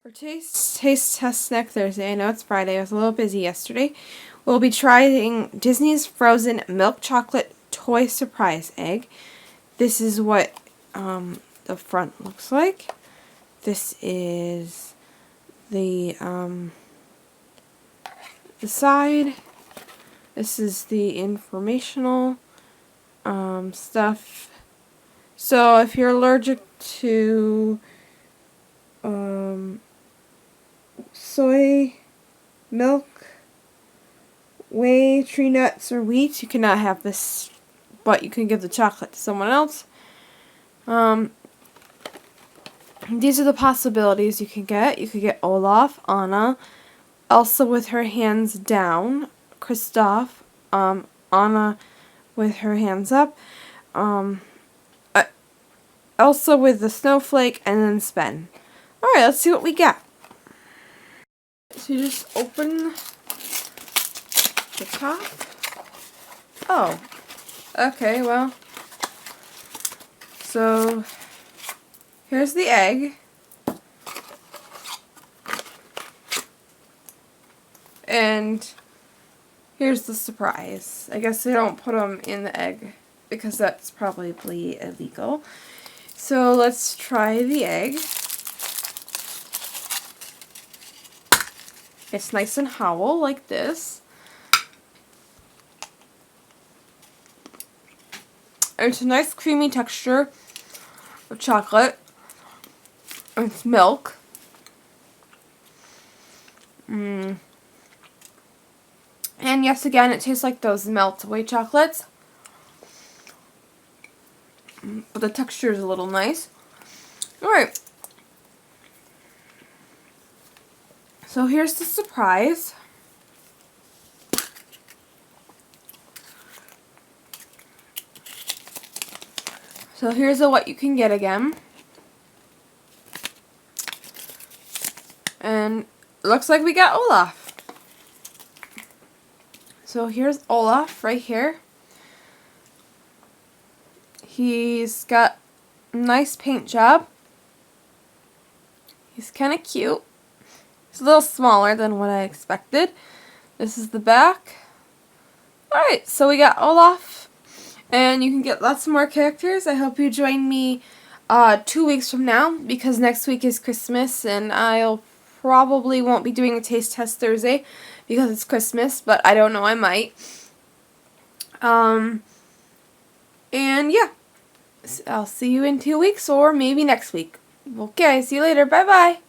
For Taste Test Snack Thursday, I know it's Friday, I was a little busy yesterday, we'll be trying Disney's Frozen Milk Chocolate Toy Surprise Egg. This is what the front looks like. This is the side. This is the informational stuff. So if you're allergic to soy, milk, whey, tree nuts, or wheat, you cannot have this, but you can give the chocolate to someone else. These are the possibilities you can get. You could get Olaf, Anna, Elsa with her hands down, Kristoff, Anna with her hands up, Elsa with the snowflake, and then Sven. Alright, let's see what we get. So you just open the top. Oh, okay, well, so here's the egg. And here's the surprise. I guess they don't put them in the egg because that's probably illegal. So let's try the egg. It's nice and hollow like this. And it's a nice creamy texture of chocolate. And it's milk. And yes, again, it tastes like those melt away chocolates. But the texture is a little nice. Alright. So here's the surprise. So here's what you can get again. And it looks like we got Olaf. So here's Olaf right here. He's got a nice paint job. He's kind of cute. He's a little smaller than what I expected. This is the back. Alright, so we got Olaf. And you can get lots more characters. I hope you join me 2 weeks from now, because next week is Christmas, and I'll probably won't be doing a Taste Test Thursday because it's Christmas, but I don't know, I might. And yeah, I'll see you in 2 weeks or maybe next week. Okay, see you later. Bye-bye.